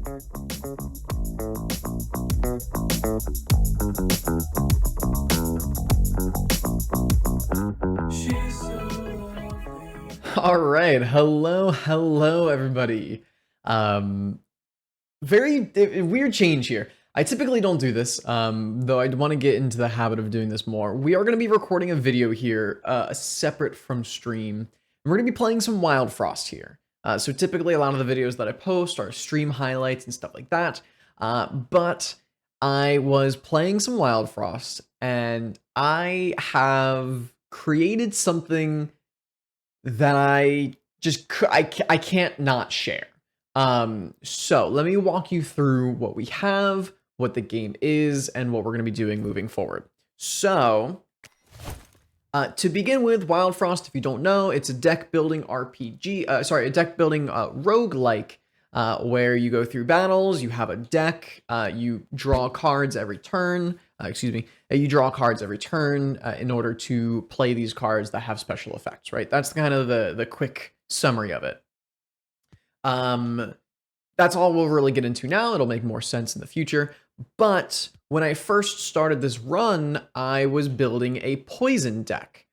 All right, hello everybody. Very weird change here. I typically don't do this, though I want to get into the habit of doing this more. We are going to be recording a video here, separate from stream. And we're going to be playing some Wildfrost here. So typically a lot of the videos that I post are stream highlights and stuff like that. But I was playing some Wildfrost, and I have created something that I can't not share. So let me walk you through what we have, what the game is, and what we're going to be doing moving forward. So to begin with, Wildfrost, if you don't know, it's a deck building RPG, a deck building roguelike, where you go through battles, you have a deck, you draw cards every turn, you draw cards every turn in order to play these cards that have special effects, right? That's kind of the quick summary of it. That's all we'll really get into now. It'll make more sense in the future. But when I first started this run, I was building a poison deck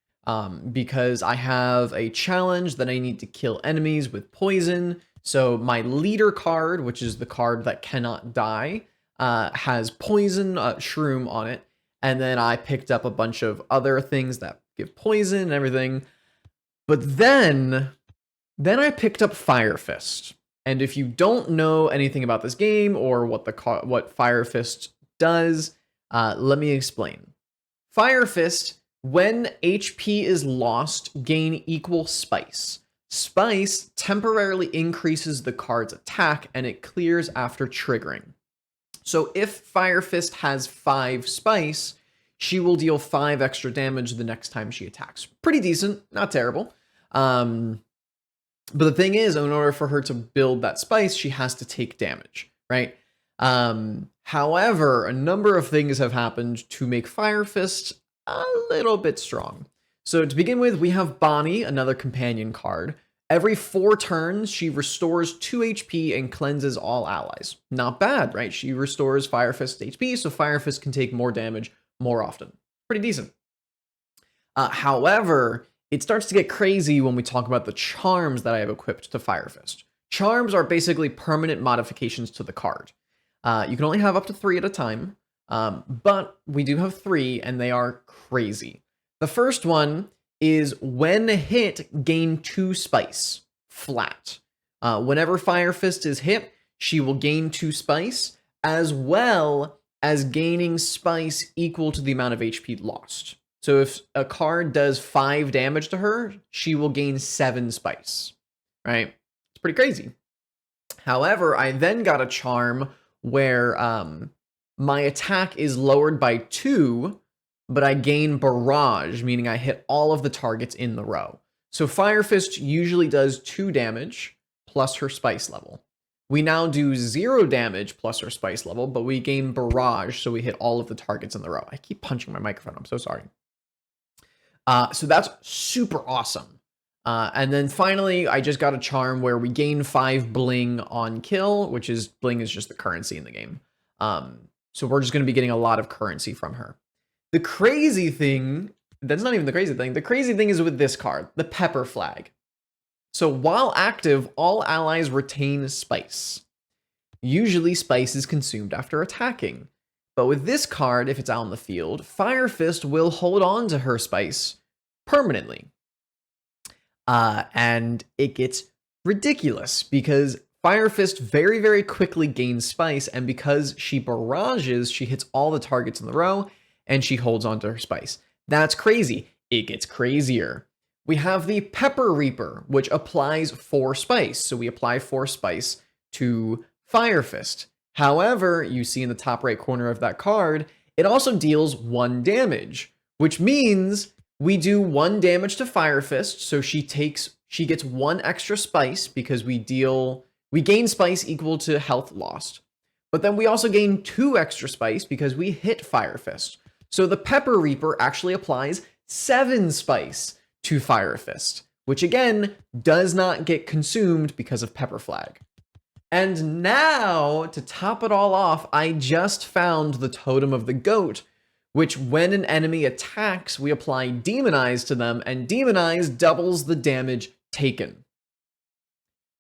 because I have a challenge that I need to kill enemies with poison. So my leader card, which is the card that cannot die, has poison shroom on it. And then I picked up a bunch of other things that give poison and everything. But then I picked up Firefist. And if you don't know anything about this game or what Firefist does, let me explain. Firefist, when HP is lost, gain equal spice. Spice temporarily increases the card's attack, and it clears after triggering. So if Firefist has 5 spice, she will deal 5 extra damage the next time she attacks. Pretty decent, not terrible. But the thing is, in order for her to build that spice, she has to take damage, right? However, a number of things have happened to make Firefist a little bit strong. So to begin with, we have Bonnie, another companion card. Every 4 turns, she restores 2 HP and cleanses all allies. Not bad, right? She restores Firefist's HP, so Firefist can take more damage more often. Pretty decent. However, it starts to get crazy when we talk about the charms that I have equipped to Firefist. Charms are basically permanent modifications to the card. You can only have up to 3 at a time, but we do have 3, and they are crazy. The first one is when hit, gain 2 spice, flat. Whenever Firefist is hit, she will gain 2 spice, as well as gaining spice equal to the amount of HP lost. So if a card does 5 damage to her, she will gain 7 spice, right? It's pretty crazy. However, I then got a charm where my attack is lowered by 2, but I gain barrage, meaning I hit all of the targets in the row. So Firefist usually does 2 damage plus her spice level. We now do 0 damage plus her spice level, but we gain barrage, so we hit all of the targets in the row. I keep punching my microphone, I'm so sorry. So that's super awesome. And then finally, I just got a charm where we gain 5 bling on kill, which is bling is just the currency in the game. So we're just going to be getting a lot of currency from her. The crazy thing, that's not even the crazy thing. The crazy thing is with this card, the pepper flag. So while active, all allies retain spice. Usually spice is consumed after attacking. But with this card, if it's out in the field, Firefist will hold on to her spice permanently. And it gets ridiculous because Firefist very, very quickly gains spice, and because she barrages, she hits all the targets in the row, and she holds on to her spice. That's crazy. It gets crazier. We have the Pepper Reaper, which applies 4 spice. So we apply 4 spice to Firefist. However, you see in the top right corner of that card, it also deals 1 damage, which means we do 1 damage to Firefist, so she gets 1 extra spice because we gain spice equal to health lost. But then we also gain 2 extra spice because we hit Firefist. So the Pepper Reaper actually applies 7 spice to Firefist, which again does not get consumed because of Pepper Flag. And now, to top it all off, I just found the Totem of the Goat, which when an enemy attacks, we apply Demonize to them, and Demonize doubles the damage taken.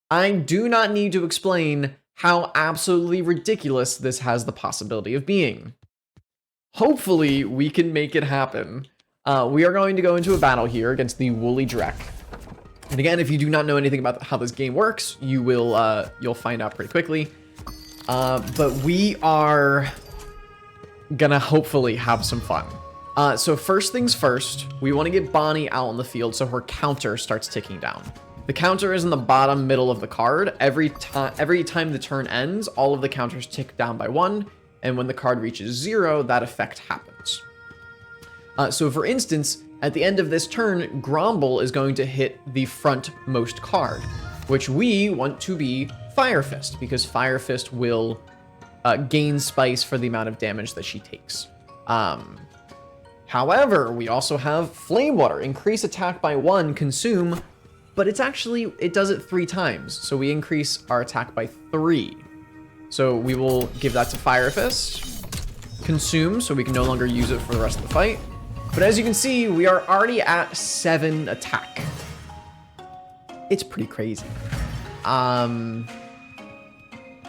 I do not need to explain how absolutely ridiculous this has the possibility of being. Hopefully, we can make it happen. We are going to go into a battle here against the Woolly Drek. And again, if you do not know anything about how this game works, you'll find out pretty quickly. But we are gonna hopefully have some fun. So first things first, we want to get Bonnie out on the field so her counter starts ticking down. The counter is in the bottom middle of the card. Every time the turn ends, all of the counters tick down by 1, and when the card reaches 0, that effect happens. So for instance, at the end of this turn, Gromble is going to hit the frontmost card, which we want to be Firefist, because Firefist will gain spice for the amount of damage that she takes. However, we also have Flame Water, increase attack by 1, consume, but it does it 3 times, so we increase our attack by 3. So we will give that to Firefist, consume, so we can no longer use it for the rest of the fight. But as you can see, we are already at 7 attack. It's pretty crazy.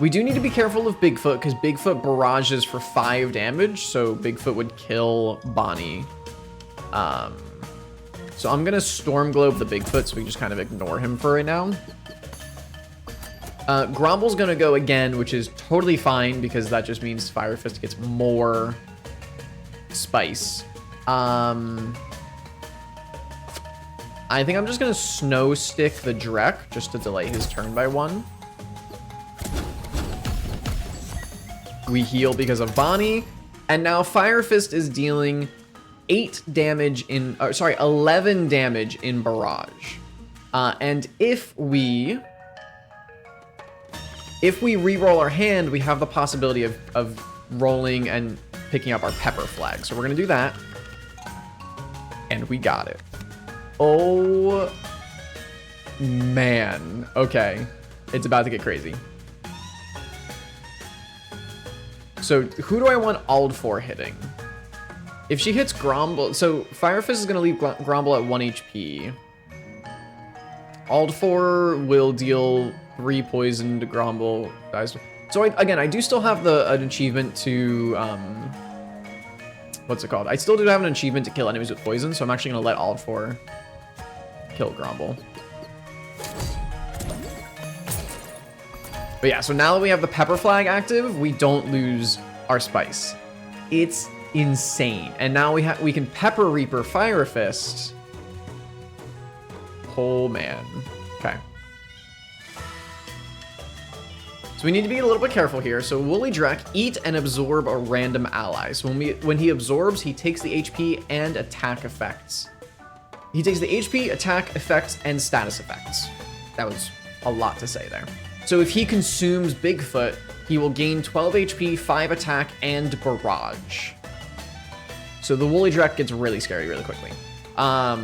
We do need to be careful of Bigfoot, because Bigfoot barrages for 5 damage, so Bigfoot would kill Bonnie. So I'm gonna Storm Globe the Bigfoot, so we can just kind of ignore him for right now. Gromble's gonna go again, which is totally fine, because that just means Firefist gets more spice. I think I'm just gonna Snow Stick the Drek just to delay his turn by 1. We heal because of Bonnie, and now Firefist is dealing 11 damage in barrage. And if we re-roll our hand, we have the possibility of rolling and picking up our pepper flag. So we're gonna do that. And we got it. Oh, man. Okay. It's about to get crazy. So who do I want Ald4 hitting? If she hits Gromble... So Firefist is going to leave Gromble at 1 HP. Ald4 will deal 3 poison to Gromble. So again, I do still have an achievement to... what's it called? I still do have an achievement to kill enemies with poison, so I'm actually going to let Ald4 kill Gromble. But yeah, so now that we have the pepper flag active, we don't lose our spice. It's insane. And now we can Pepper Reaper Firefist. Oh man. Okay. So we need to be a little bit careful here. So Woolly Drek, eat and absorb a random ally. So when he absorbs, he takes the HP and attack effects. He takes the HP, attack effects, and status effects. That was a lot to say there. So if he consumes Bigfoot, he will gain 12 HP, 5 attack, and barrage. So the Woolly Drek gets really scary really quickly. I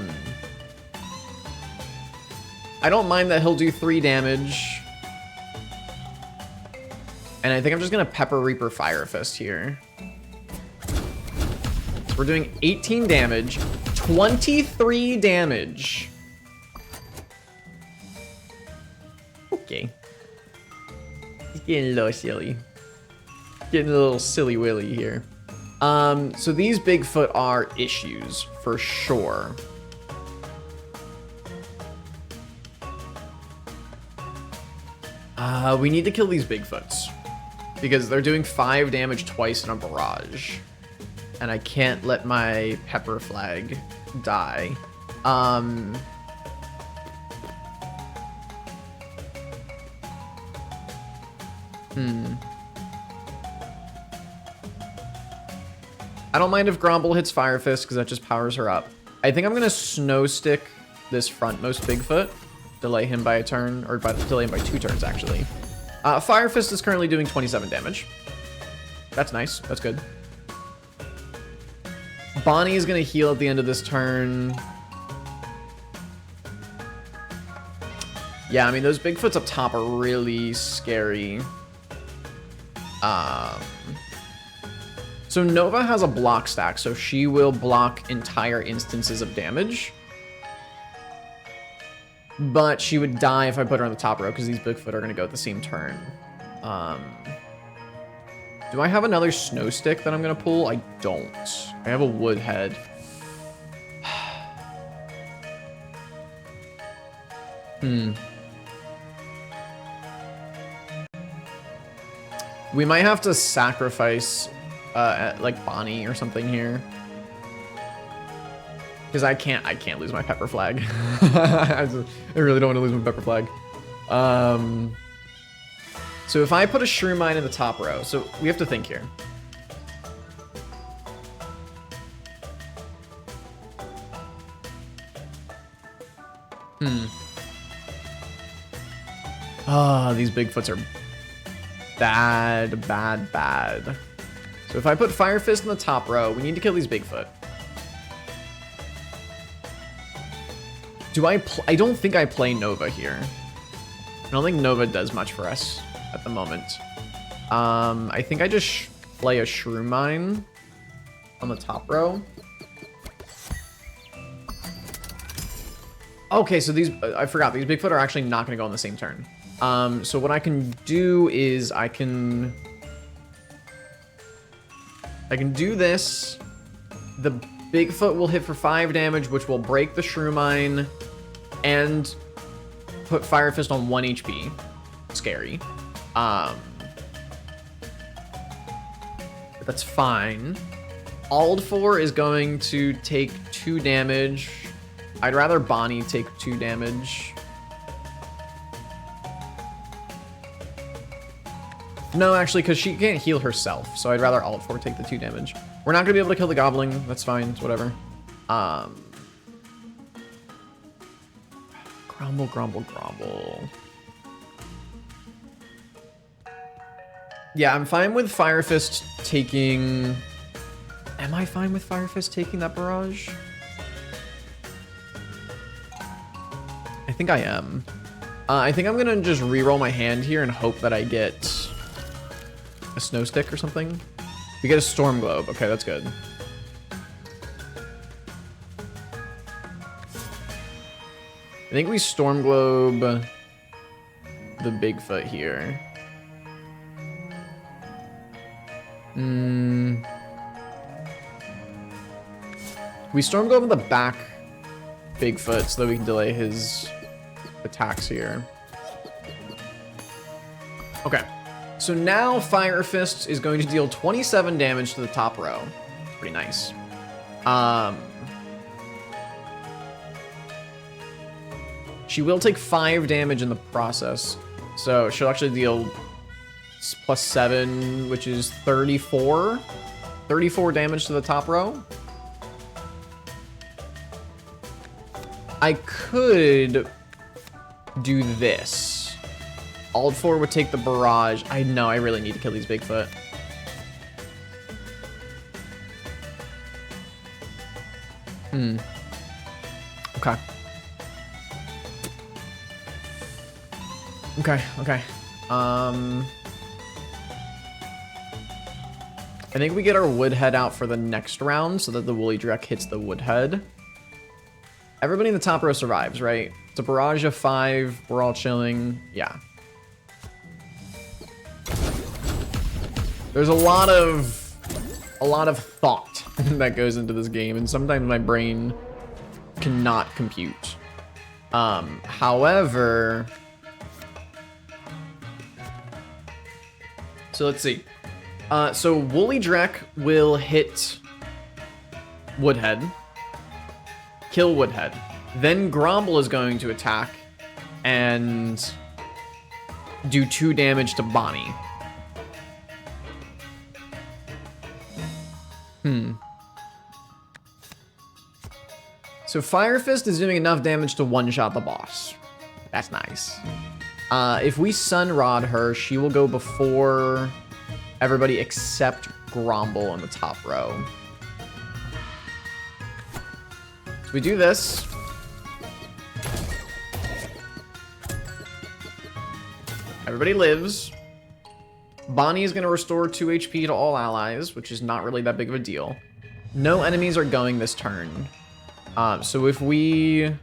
don't mind that he'll do 3 damage. And I think I'm just gonna Pepper Reaper Firefist here. So we're doing 18 damage, 23 damage. Okay. He's getting a little silly. Getting a little silly willy here. So these Bigfoot are issues for sure. We need to kill these Bigfoots because they're doing 5 damage twice in a barrage, and I can't let my pepper flag die. I don't mind if Gromble hits Firefist because that just powers her up. I think I'm gonna Snow Stick this frontmost Bigfoot, delay him by a turn, or delay him by 2 turns actually. Firefist is currently doing 27 damage. That's nice. That's good. Bonnie is gonna heal at the end of this turn. Yeah, I mean, those Bigfoots up top are really scary. So Nova has a block stack, so she will block entire instances of damage. But she would die if I put her on the top row, because these Bigfoot are going to go at the same turn. Do I have another snow stick that I'm going to pull? I don't. I have a wood head. We might have to sacrifice, like Bonnie or something here, because I can't lose my pepper flag. I really don't want to lose my pepper flag. So if I put a shroom mine in the top row, so we have to think here. These Bigfoots are bad, bad, bad. So if I put Firefist in the top row, we need to kill these Bigfoot. I don't think I play Nova here. I don't think Nova does much for us at the moment. I think I just play a Shroom Mine on the top row. Okay, so these, I forgot, these Bigfoot are actually not going to go on the same turn. So what I can do is I can do this. The Bigfoot will hit for 5 damage, which will break the Shroom Mine and put Firefist on 1 HP. Scary. But that's fine. Wildfrost is going to take 2 damage. I'd rather Bonnie take 2 damage. No, actually, because she can't heal herself, so I'd rather Wildfrost take the 2 damage. We're not going to be able to kill the Goblin. That's fine. It's whatever. Grumble, grumble, grumble. Yeah, I'm fine with Firefist taking... Am I fine with Firefist taking that barrage? I think I am. I think I'm going to just reroll my hand here and hope that I get a snow stick or something. We get a storm globe. Okay, that's good. I think we storm globe the Bigfoot here. We storm globe the back Bigfoot so that we can delay his attacks here. Okay. So now Firefist is going to deal 27 damage to the top row. Pretty nice. She will take 5 damage in the process. So she'll actually deal +7, which is 34. 34 damage to the top row. I could do this. Wildfrost would take the barrage. I know, I really need to kill these Bigfoot. Okay. Okay. I think we get our Woodhead out for the next round so that the Woolly Drek hits the Woodhead. Everybody in the top row survives, right? It's a barrage of 5. We're all chilling. Yeah. There's a lot of thought that goes into this game, and sometimes my brain cannot compute. However, so let's see. So Woolly Drek will hit Woodhead, kill Woodhead. Then Grumble is going to attack and do 2 damage to Bonnie. So Firefist is doing enough damage to one-shot the boss. That's nice. If we Sunrod her, she will go before everybody except Grumble on the top row. So we do this. Everybody lives. Bonnie is going to restore 2 HP to all allies, which is not really that big of a deal. No enemies are going this turn. So if we...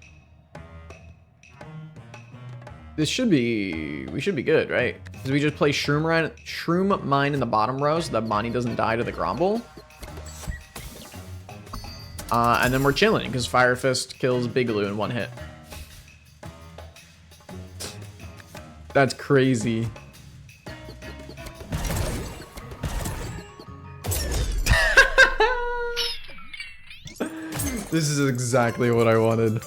we should be good, right? Because we just play Shroom Mine in the bottom row so that Bonnie doesn't die to the Gromble. And then we're chilling because Firefist kills Bigaloo in 1 hit. That's crazy. This is exactly what I wanted.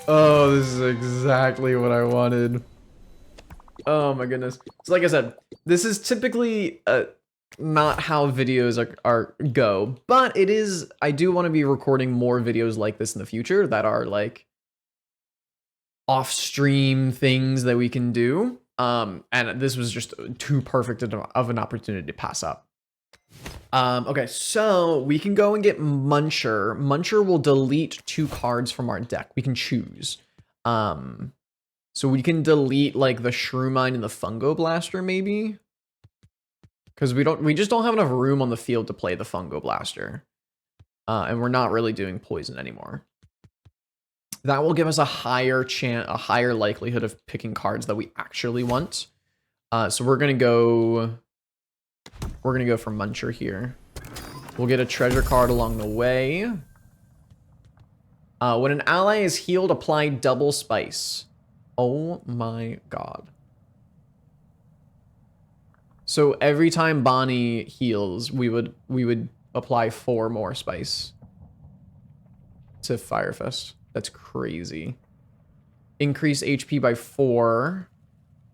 Oh, this is exactly what I wanted. Oh my goodness. So like I said, this is typically not how videos are go, but it is, I do want to be recording more videos like this in the future that are like off-stream things that we can do. And this was just too perfect of an opportunity to pass up. Okay, so we can go and get Muncher. Muncher will delete 2 cards from our deck. We can choose. So we can delete like the Shroom Mine and the Fungo Blaster maybe. Because we just don't have enough room on the field to play the Fungo Blaster. And we're not really doing poison anymore. That will give us a higher likelihood of picking cards that we actually want. So we're gonna go for Muncher here. We'll get a treasure card along the way. When an ally is healed, apply double spice. Oh my god. So every time Bonnie heals, we would apply 4 more spice to Firefist. That's crazy. Increase HP by 4.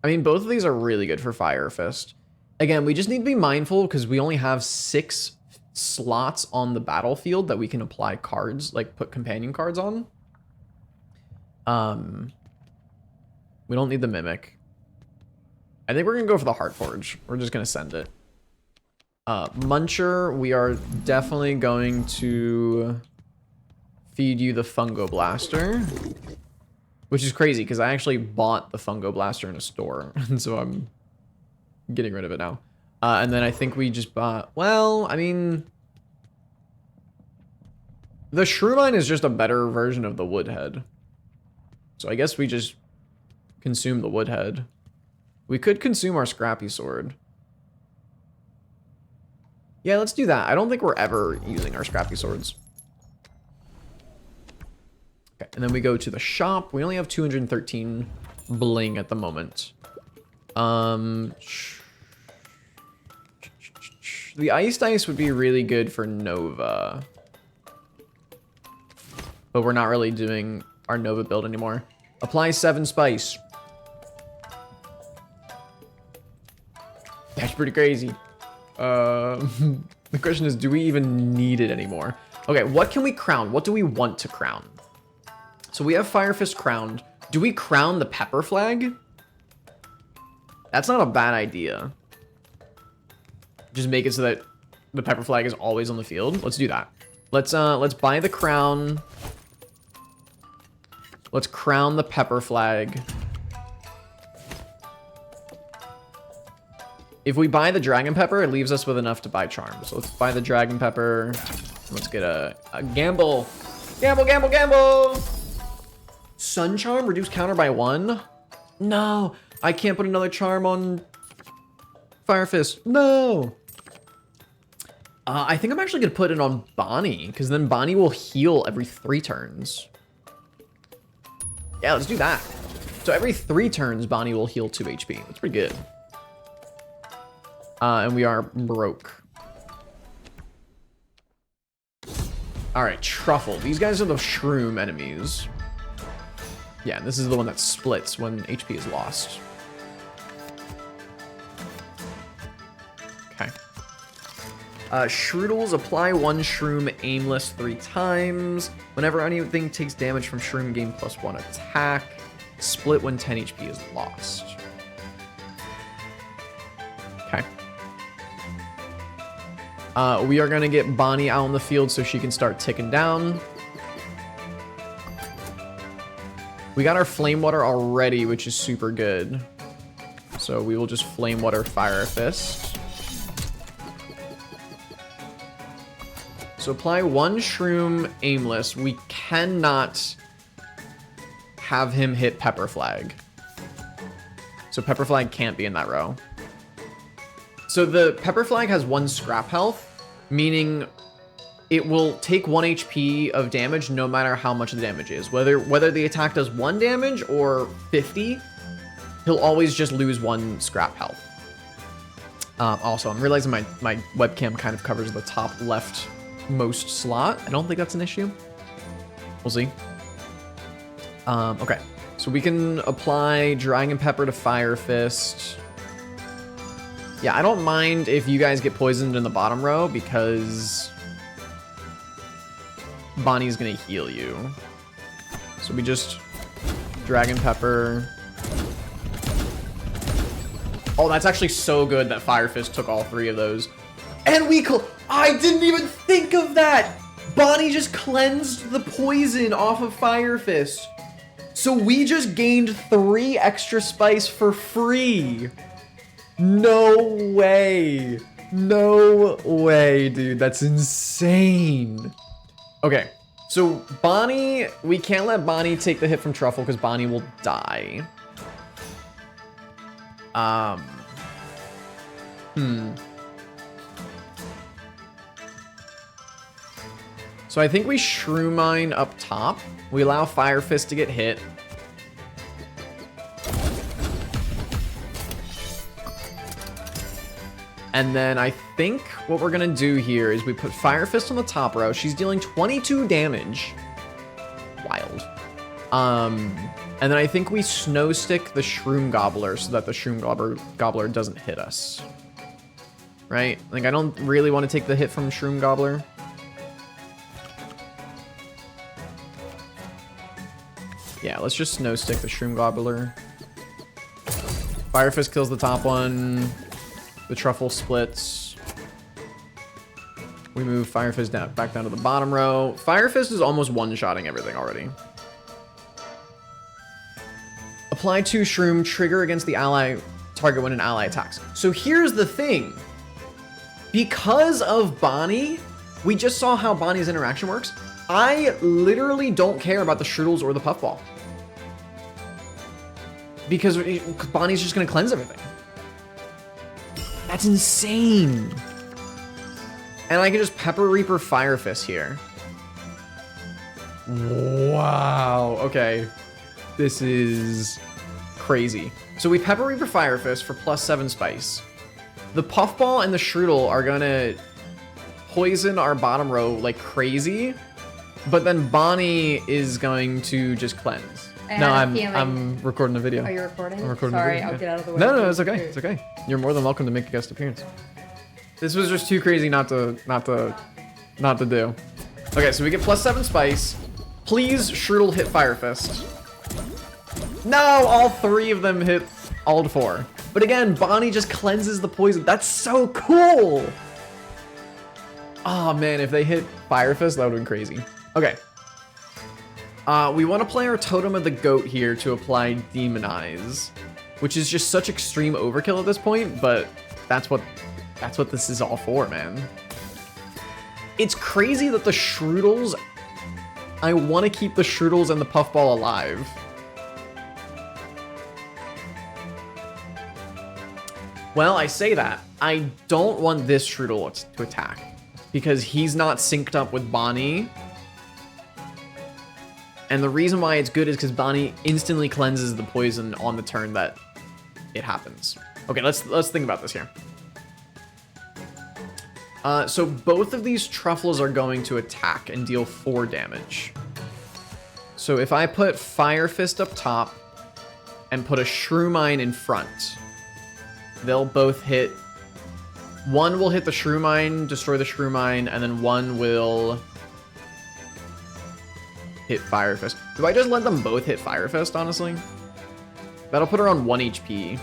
I mean, both of these are really good for Firefist. Again, we just need to be mindful because we only have 6 slots on the battlefield that we can apply cards, like put companion cards on. We don't need the Mimic. I think we're going to go for the Heartforge. We're just going to send it. Muncher, we are definitely going to feed you the Fungo Blaster. Which is crazy because I actually bought the Fungo Blaster in a store. And so I'm getting rid of it now. And then I think we just bought... Well, I mean... The Shroom Mine is just a better version of the Woodhead. So I guess we just consume the Woodhead. We could consume our Scrappy Sword. Yeah, let's do that. I don't think we're ever using our Scrappy Swords. Okay, and then we go to the shop. We only have 213 bling at the moment. The Iced Ice would be really good for Nova. But we're not really doing our Nova build anymore. Apply 7 spice. That's pretty crazy. The question is, do we even need it anymore? Okay, what can we crown? What do we want to crown? So we have Firefist crowned. Do we crown the Pepper Flag? That's not a bad idea. Just make it so that the Pepper Flag is always on the field. Let's do that. Let's buy the crown. Let's crown the Pepper Flag. If we buy the Dragon Pepper, it leaves us with enough to buy Charm. So let's buy the Dragon Pepper. Let's get a gamble. Gamble, gamble, gamble! Sun Charm, reduce counter by 1? No, I can't put another charm on Firefist. No! I think I'm actually going to put it on Bonnie, because then Bonnie will heal every 3 turns. Yeah, let's do that. So every 3 turns, Bonnie will heal 2 HP. That's pretty good. And we are broke. Alright, Truffle. These guys are the Shroom enemies. Yeah, and this is the one that splits when HP is lost. Okay. Shroodles, apply 1 Shroom aimless 3 times. Whenever anything takes damage from Shroom, gain +1 attack. Split when 10 HP is lost. Okay. We are going to get Bonnie out on the field so she can start ticking down. We got our Flame Water already, which is super good. So we will just Flame Water Firefist. So apply 1 Shroom aimless. We cannot have him hit Pepper Flag. So Pepper Flag can't be in that row. So the Pepper Flag has 1 scrap health, meaning it will take 1 HP of damage no matter how much the damage is. Whether the attack does 1 damage or 50, he'll always just lose 1 scrap health. Also, I'm realizing my webcam kind of covers the top left most slot. I don't think that's an issue. We'll see. Okay, so we can apply Dragon Pepper to Firefist. Yeah, I don't mind if you guys get poisoned in the bottom row because Bonnie's gonna heal you. So we just Dragon Pepper. Oh, that's actually so good that Firefist took all 3 of those. And I didn't even think of that! Bonnie just cleansed the poison off of Firefist. So we just gained 3 extra spice for free. No way. No way, dude. That's insane. Okay, so Bonnie, we can't let Bonnie take the hit from Truffle because Bonnie will die. So I think we Shroom Mine up top. We allow Firefist to get hit. And then I think what we're gonna do here is we put Firefist on the top row. She's dealing 22 damage. Wild. And then I think we Snow Stick the Shroom Gobbler so that the Shroom Gobbler doesn't hit us. Right? Like, I don't really want to take the hit from Shroom Gobbler. Yeah, let's just Snow Stick the Shroom Gobbler. Firefist kills the top one. The Truffle splits. We move Firefist back down to the bottom row. Firefist is almost one-shotting everything already. Apply 2 Shroom, trigger against the ally target when an ally attacks. So here's the thing. Because of Bonnie, we just saw how Bonnie's interaction works. I literally don't care about the Strudels or the Puffball. Because Bonnie's just going to cleanse everything. That's insane. And I can just Pepper Reaper Firefist here. Wow. Okay. This is crazy. So we Pepper Reaper Firefist for +7 spice. The Puffball and the Strudel are going to poison our bottom row like crazy. But then Bonnie is going to just cleanse. No, I'm recording a video. Are you recording? I'm recording Sorry, a video. I'll get out of the way. No, it's okay. It's okay. You're more than welcome to make a guest appearance. This was just too crazy not to do. Okay, so we get +7 spice. Please, Strudel hit Firefist. No, all 3 of them hit all 4. But again, Bonnie just cleanses the poison. That's so cool. Oh man, if they hit Firefist, that would have been crazy. Okay. We want to play our Totem of the Goat here to apply Demonize, which is just such extreme overkill at this point, but that's what this is all for, man. It's crazy that the Strudels, I want to keep the Strudels and the Puffball alive. Well, I say that. I don't want this Strudel to attack because he's not synced up with Bonnie. And the reason why it's good is because Bonnie instantly cleanses the poison on the turn that it happens. Okay, let's think about this here. So both of these Truffles are going to attack and deal 4 damage. So if I put Firefist up top and put a Shroom Mine in front, they'll both hit. One will hit the Shroom Mine, destroy the Shroom Mine, and then one will hit Firefist. Do I just let them both hit Firefist, honestly? That'll put her on 1 HP.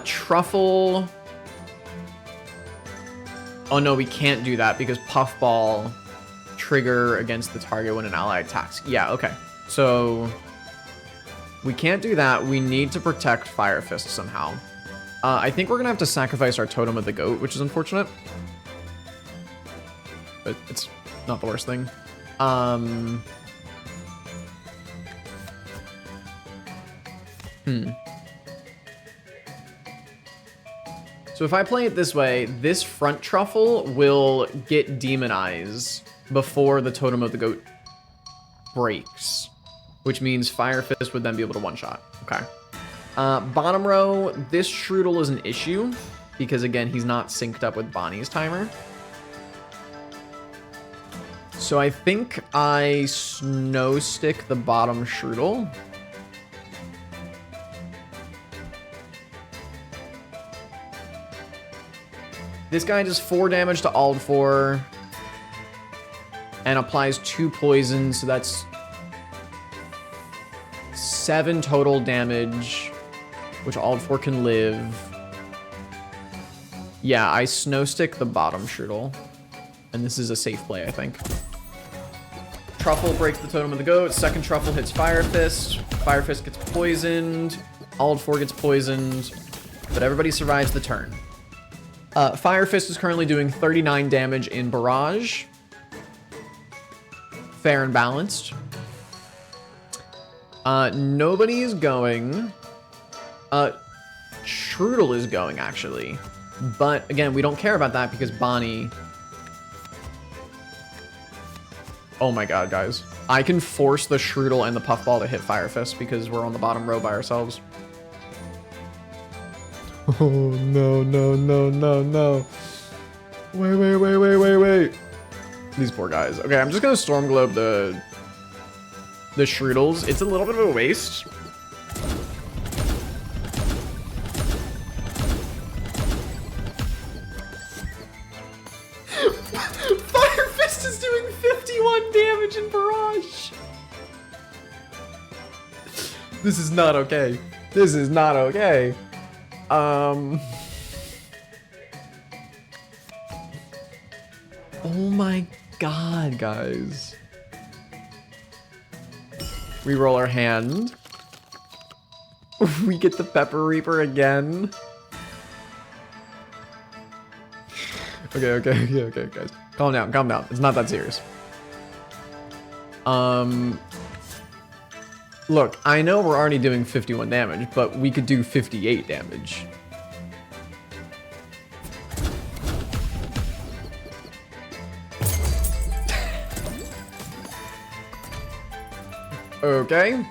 Truffle. Oh no, we can't do that because Puffball trigger against the target when an ally attacks. Yeah, okay. So We can't do that. We need to protect Firefist somehow. I think we're going to have to sacrifice our Totem of the Goat, which is unfortunate. But it's not the worst thing. So if I play it this way, this front truffle will get demonized before the Totem of the Goat breaks, which means Firefist would then be able to one-shot. Okay. Bottom row, this Strudel is an issue because, again, he's not synced up with Bonnie's timer. So I think I snow stick the bottom Strudel. This guy does 4 damage to Wildfrost and applies 2 poison, so that's 7 total damage, which Wildfrost can live. Yeah, I snow stick the bottom Strudel, and this is a safe play, I think. Truffle breaks the Totem of the Goat. Second Truffle hits Firefist. Firefist gets poisoned. Wildfrost gets poisoned, but everybody survives the turn. Firefist is currently doing 39 damage in Barrage. Fair and balanced. Nobody is going. Strudel is going, actually. But, again, we don't care about that because Bonnie... Oh my god, guys. I can force the Strudel and the Puffball to hit Firefist because we're on the bottom row by ourselves. Oh, no, no, no, no, no. Wait. These poor guys. Okay, I'm just gonna Storm Globe the Strudels. It's a little bit of a waste. Firefist is doing 51 damage in Barrage. This is not okay. This is not okay. Oh my god, guys. We roll our hand. We get the Pepper Reaper again. Okay, guys. Calm down. It's not that serious. Look, I know we're already doing 51 damage, but we could do 58 damage. Okay.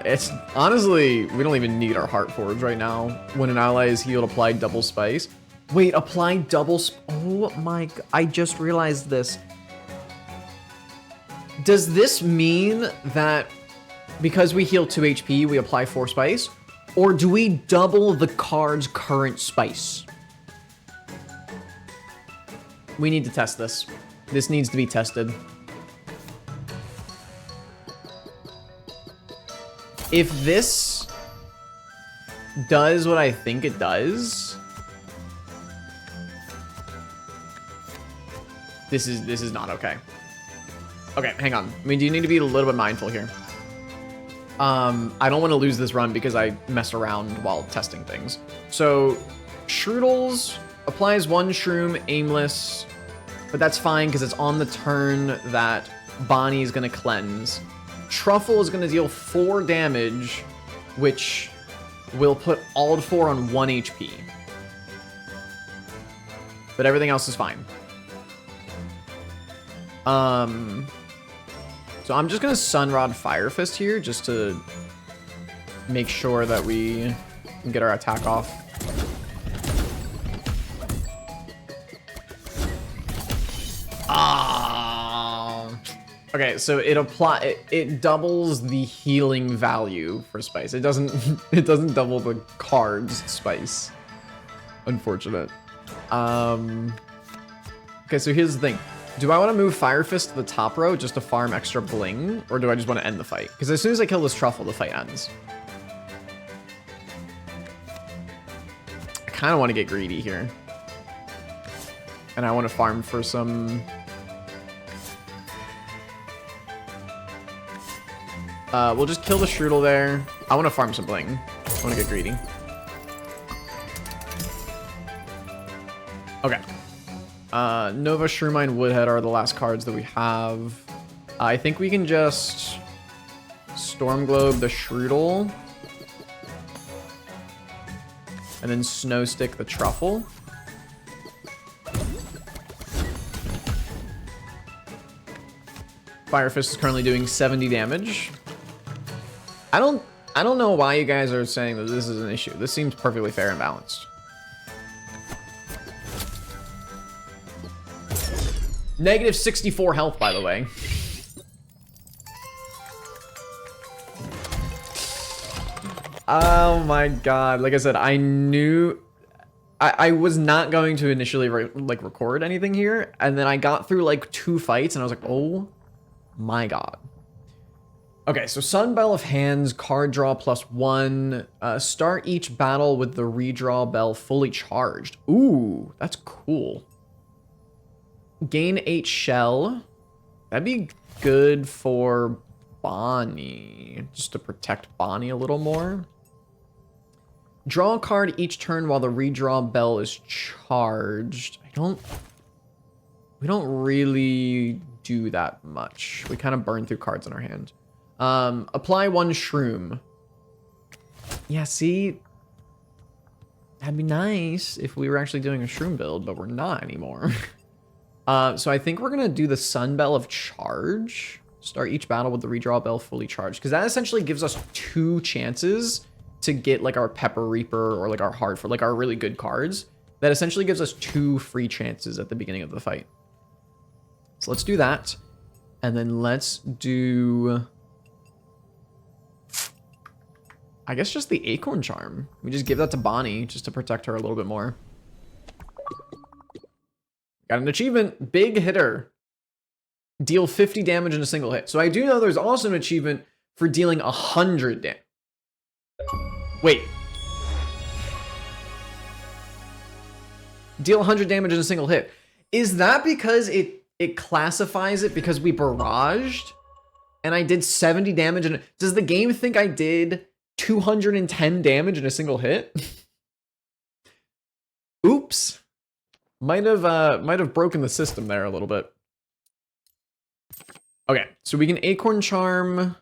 It's honestly, we don't even need our Heart Forge right now. When an ally is healed, apply double spice. Wait, apply double oh my god, I just realized this. Does this mean that because we heal 2 HP, we apply 4 spice? Or do we double the card's current spice? We need to test this. This needs to be tested. If this does what I think it does, this is not okay. Okay, hang on. I mean, do you need to be a little bit mindful here? I don't want to lose this run because I messed around while testing things. So, Strudels applies 1 shroom, aimless, but that's fine because it's on the turn that Bonnie is going to cleanse. Truffle is going to deal 4 damage, which will put Wildfrost on 1 HP. But everything else is fine. So I'm just going to Sunrod Firefist here just to make sure that we can get our attack off. Okay, so it doubles the healing value for spice. It doesn't double the card's spice. Unfortunate. Okay, so here's the thing. Do I want to move Firefist to the top row just to farm extra bling, or do I just want to end the fight? Because as soon as I kill this truffle, the fight ends. I kind of want to get greedy here. And I want to farm for some... We'll just kill the Strudel there. I want to farm some bling. I want to get greedy. Okay. Nova, Shrewmine, Woodhead are the last cards that we have. I think we can just Storm Globe the Strudel. And then Snow Stick the Truffle. Firefist is currently doing 70 damage. I don't know why you guys are saying that this is an issue. This seems perfectly fair and balanced. Negative 64 health, by the way. Oh my god. Like I said, I knew... I was not going to initially record anything here, and then I got through like 2 fights, and I was like, oh my god. Okay, so Sunbell of Hands, card draw +1. Start each battle with the redraw bell fully charged. Ooh, that's cool. Gain 8 shell. That'd be good for Bonnie, just to protect Bonnie a little more. Draw a card each turn while the redraw bell is charged. We don't really do that much. We kind of burn through cards in our hand. Apply 1 shroom. Yeah, see? That'd be nice if we were actually doing a shroom build, but we're not anymore. So I think we're gonna do the Sunbell of Charge. Start each battle with the redraw bell fully charged, because that essentially gives us 2 chances to get like our Pepper Reaper or like our hard for like our really good cards. That essentially gives us 2 free chances at the beginning of the fight. So let's do that. And then let's do, I guess, just the Acorn Charm. We just give that to Bonnie just to protect her a little bit more. Got an achievement, Big Hitter. Deal 50 damage in a single hit. So I do know there's also an achievement for dealing 100 damage. Wait. Deal 100 damage in a single hit. Is that because it classifies it because we barraged and I did 70 damage? And does the game think I did 210 damage in a single hit? Oops. Might have broken the system there a little bit. Okay, so we can Acorn Charm.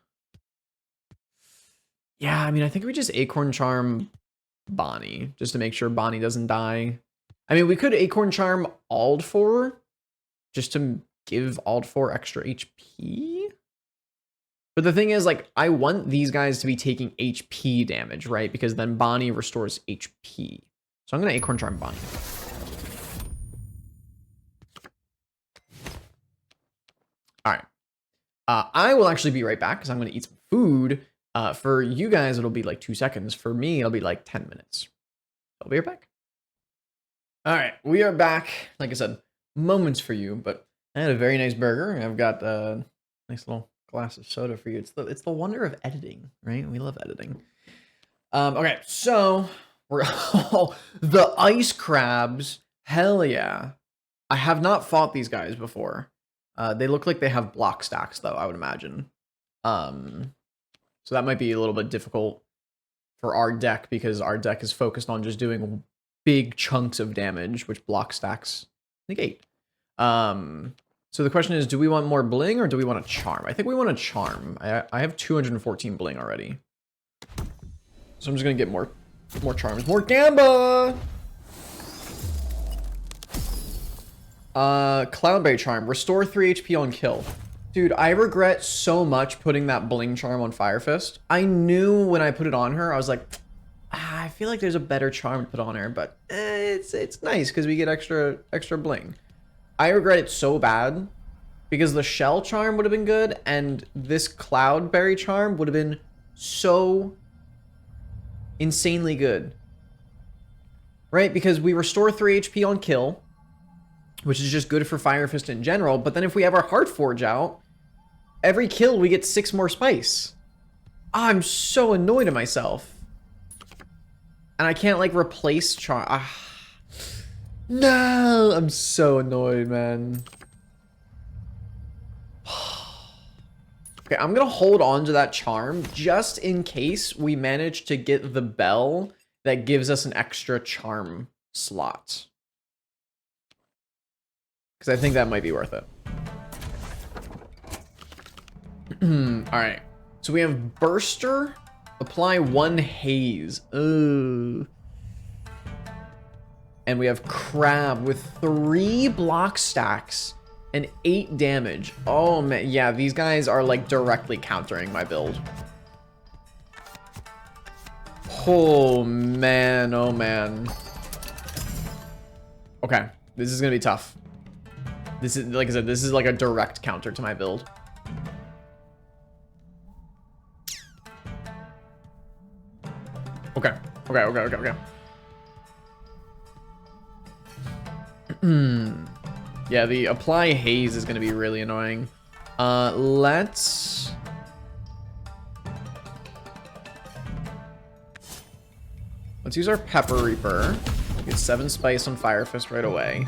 Yeah, I mean, I think we just Acorn Charm Bonnie, just to make sure Bonnie doesn't die. I mean, we could Acorn Charm Aldfor, just to give Aldfor extra HP. But the thing is, like, I want these guys to be taking HP damage, right? Because then Bonnie restores HP. So I'm going to Acorn Charm Bonnie. All right. I will actually be right back because I'm going to eat some food. For you guys, it'll be like 2 seconds. For me, it'll be like 10 minutes. I'll be right back. All right, we are back. Like I said, moments for you, but I had a very nice burger. I've got a nice little glass of soda for you. It's the wonder of editing, right? We love editing. Okay, so we're the ice crabs. Hell yeah! I have not fought these guys before. They look like they have block stacks, though, I would imagine. So that might be a little bit difficult for our deck because our deck is focused on just doing big chunks of damage, which block stacks negate. So the question is, do we want more bling or do we want a charm? I think we want a charm. I have 214 bling already. So I'm just gonna get more charms. More Gamba! Cloudberry Charm. Restore 3 HP on kill. Dude, I regret so much putting that bling charm on Firefist. I knew when I put it on her, I was like, I feel like there's a better charm to put on her, but it's nice because we get extra bling. I regret it so bad because the shell charm would have been good and this cloudberry charm would have been so insanely good. Right? Because we restore 3 HP on kill, which is just good for Firefist in general, but then if we have our Heartforge out, every kill we get 6 more spice. I'm so annoyed at myself. And I can't like replace charm. No, I'm so annoyed, man. Okay, I'm gonna hold on to that charm just in case we manage to get the bell that gives us an extra charm slot. Because I think that might be worth it. Alright. So we have Burster. Apply 1 haze. Ooh. And we have Crab with 3 block stacks and 8 damage. Oh man, yeah, these guys are like directly countering my build. Oh man, oh man. Okay, this is gonna be tough. This is, like I said, this is like a direct counter to my build. Okay, okay. Yeah, the apply haze is gonna be really annoying. Let's use our Pepper Reaper. Get 7 spice on Firefist right away.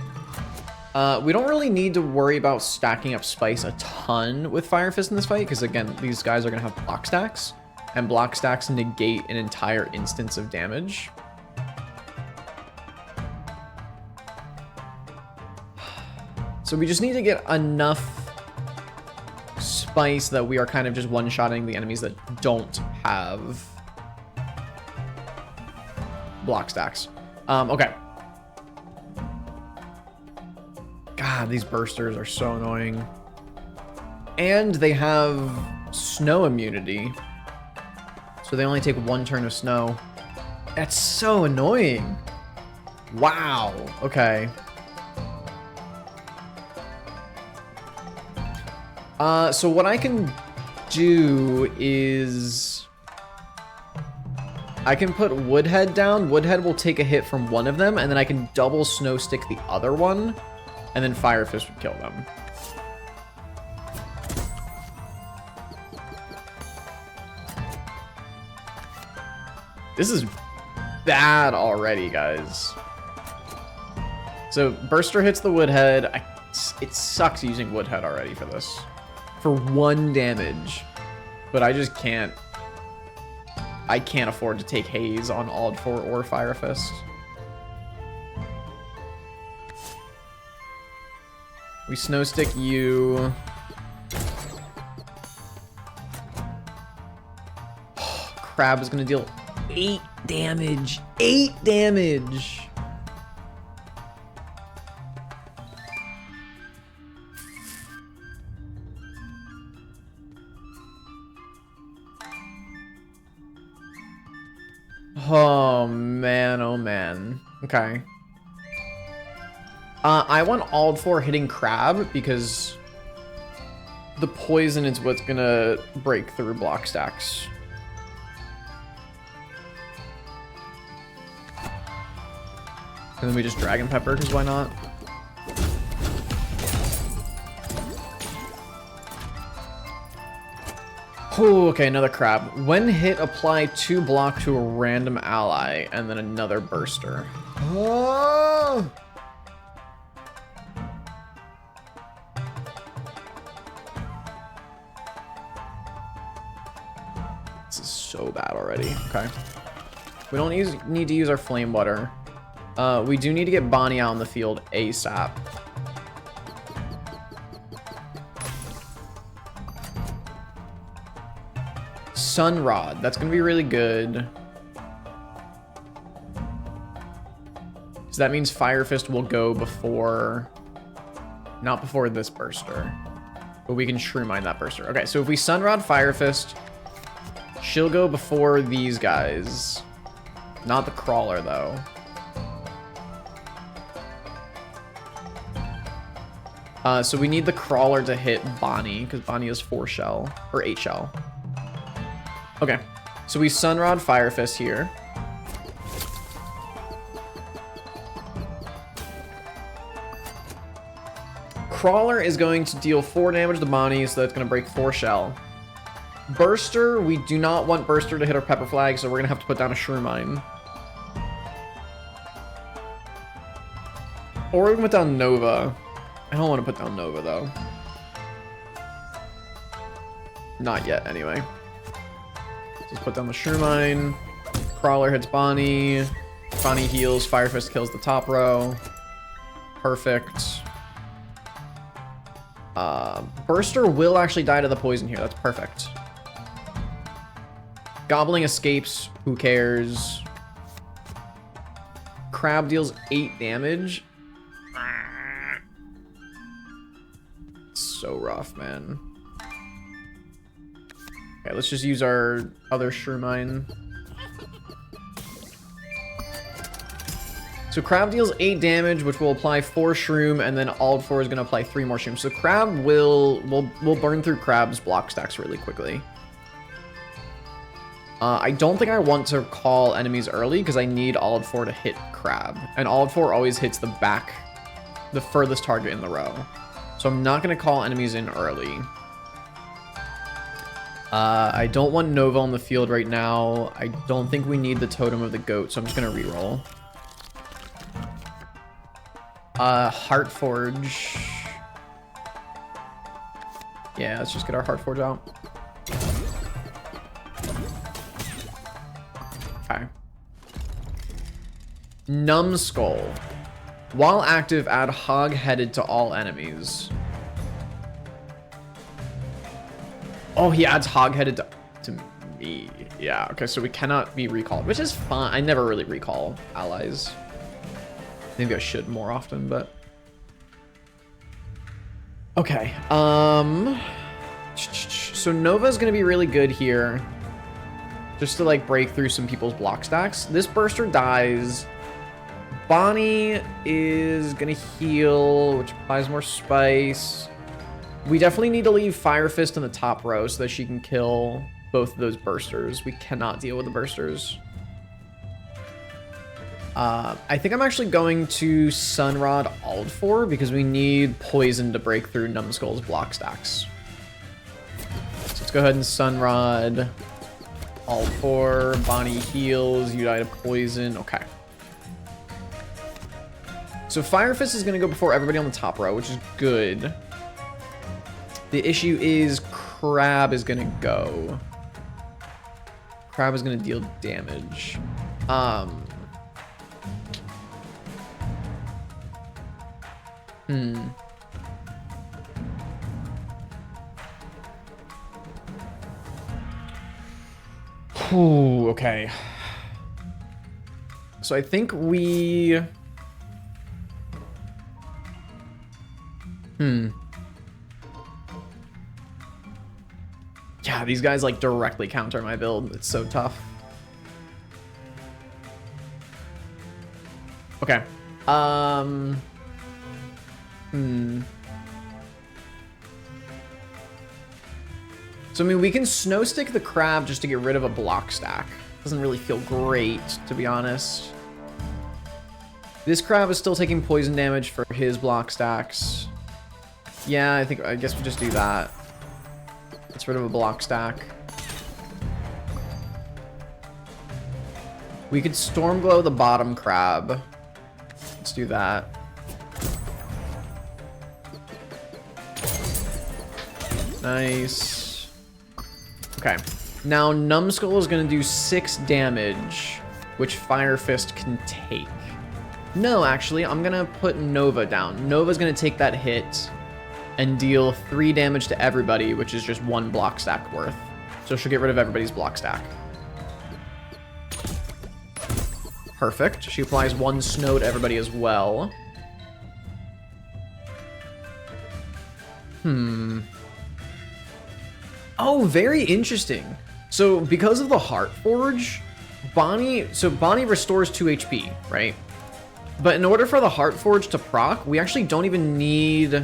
We don't really need to worry about stacking up spice a ton with Firefist in this fight, because again, these guys are gonna have block stacks, and block stacks negate an entire instance of damage. So we just need to get enough spice that we are kind of just one-shotting the enemies that don't have block stacks. Okay. God, these bursters are so annoying. And they have snow immunity. So they only take 1 turn of snow. That's so annoying. Wow. Okay. So what I can do is I can put Woodhead down. Woodhead will take a hit from one of them, and then I can double snow stick the other one, and then Firefist would kill them. This is bad already, guys. So Burster hits the Woodhead. It sucks using Woodhead already for this. For 1 damage. But I just can't. I can't afford to take haze on Wildfrost or Firefist. We snow stick you. Crab is gonna deal 8 damage. 8 damage. Oh man, oh man. Okay. I want Wildfrost hitting Crab because the poison is what's gonna break through block stacks. And then we just Dragon Pepper, because why not? Oh, okay, another Crab. When hit, apply 2 block to a random ally, and then another Burster. Oh! This is so bad already. Okay. We don't need to use our Flame Water. We do need to get Bonnie out in the field ASAP. Sun Rod. That's going to be really good. So that means Firefist will go before... Not before this Burster. But we can Shrew Mine that Burster. Okay, so if we Sun Rod Firefist, she'll go before these guys. Not the Crawler, though. So we need the Crawler to hit Bonnie, because Bonnie has 4 shell, or 8 shell. Okay, so we Sunrod Firefist here. Crawler is going to deal 4 damage to Bonnie, so that's going to break 4 shell. Burster, we do not want Burster to hit our Pepper Flag, so we're going to have to put down a Shrew Mine. Or we can put down Nova. I don't want to put down Nova, though. Not yet, anyway. Just put down the Shrewmine. Crawler hits Bonnie. Bonnie heals. Firefist kills the top row. Perfect. Burster will actually die to the poison here. That's perfect. Gobbling escapes. Who cares? Crab deals 8 damage. So rough, man. Okay, let's just use our other Shrewmine. So Crab deals 8 damage, which will apply 4 Shroom, and then Wildfrost is going to apply 3 more Shroom. So Crab will burn through Crab's block stacks really quickly. I don't think I want to call enemies early because I need Wildfrost to hit Crab. And Wildfrost always hits the furthest target in the row. So I'm not going to call enemies in early. I don't want Nova on the field right now. I don't think we need the Totem of the Goat, so I'm just going to reroll. Heartforge. Yeah, let's just get our Heartforge out. Okay. Numbskull. While active, add Hog-Headed to all enemies. Oh, he adds Hog-Headed to me. Yeah, okay, so we cannot be recalled, which is fine. I never really recall allies. Maybe I should more often, but... Okay, so Nova's gonna be really good here. Just to, like, break through some people's block stacks. This Burster dies. Bonnie is gonna heal, which applies more spice. We definitely need to leave Firefist in the top row so that she can kill both of those Bursters. We cannot deal with the Bursters. I think I'm actually going to Sunrod Wildfrost because we need poison to break through Numbskull's block stacks. So let's go ahead and Sunrod Wildfrost. Bonnie heals. You die to poison. Okay. So Firefist is going to go before everybody on the top row, which is good. The issue is Crab is going to go. Crab is going to deal damage. Ooh, okay. So I think we... Yeah, these guys like directly counter my build. It's so tough. Okay. So, I mean, we can snow stick the Crab just to get rid of a block stack. Doesn't really feel great, to be honest. This Crab is still taking poison damage for his block stacks. Yeah, I guess we'll just do that. Gets rid of a block stack. We could Stormglow the bottom Crab. Let's do that. Nice. Okay. Now, Numbskull is going to do 6 damage, which Firefist can take. No, actually, I'm going to put Nova down. Nova's going to take that hit and deal 3 damage to everybody, which is just 1 block stack worth. So she'll get rid of everybody's block stack. Perfect. She applies 1 snow to everybody as well. Oh, very interesting. So because of the Heartforge, Bonnie restores 2 HP, right? But in order for the Heartforge to proc, we actually don't even need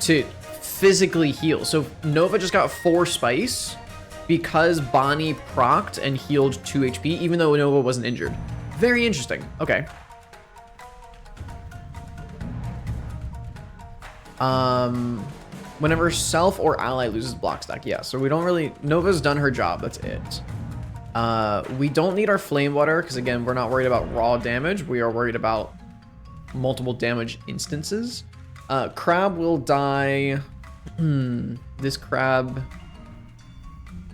to physically heal. So Nova just got 4 spice because Bonnie procced and healed 2 HP, even though Nova wasn't injured. Very interesting. Okay. Whenever self or ally loses block stack, yeah. So we don't really... Nova's done her job. That's it. We don't need our Flame Water because, again, we're not worried about raw damage. We are worried about multiple damage instances. Crab will die. This Crab...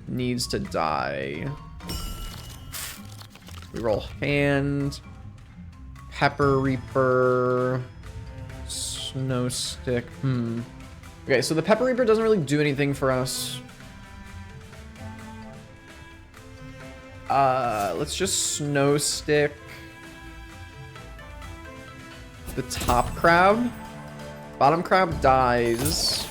needs to die. We roll hand. Pepper Reaper. Snow Stick. Okay, so the Pepper Reaper doesn't really do anything for us. Let's just Snow Stick the top crab. Bottom crab dies.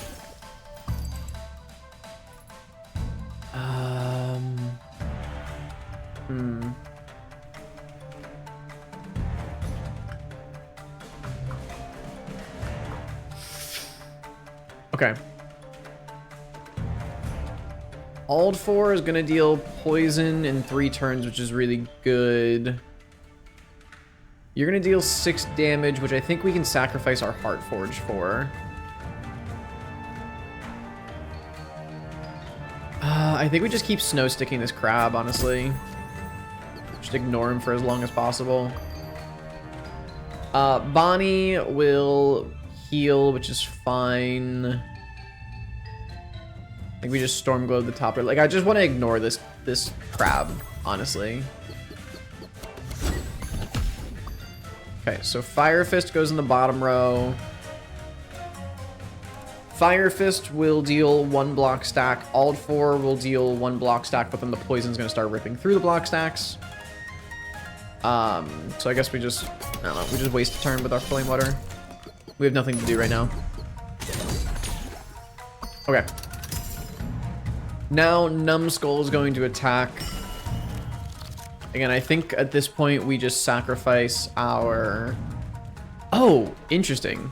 Okay. Wildfrost is gonna deal poison in 3 turns, which is really good. You're gonna deal 6 damage, which I think we can sacrifice our Heartforge for. I think we just keep snow sticking this crab, honestly. Just ignore him for as long as possible. Bonnie will heal, which is fine. I think we just storm glow the top. Like, I just want to ignore this crab, honestly. Okay, so Firefist goes in the bottom row. Firefist will deal 1 block stack. Wildfrost will deal 1 block stack, but then the poison's gonna start ripping through the block stacks. So I guess we just, I don't know, we just waste a turn with our Flame Water. We have nothing to do right now. Okay. Now Numbskull is going to attack. Again, I think at this point we just sacrifice our... Oh, interesting.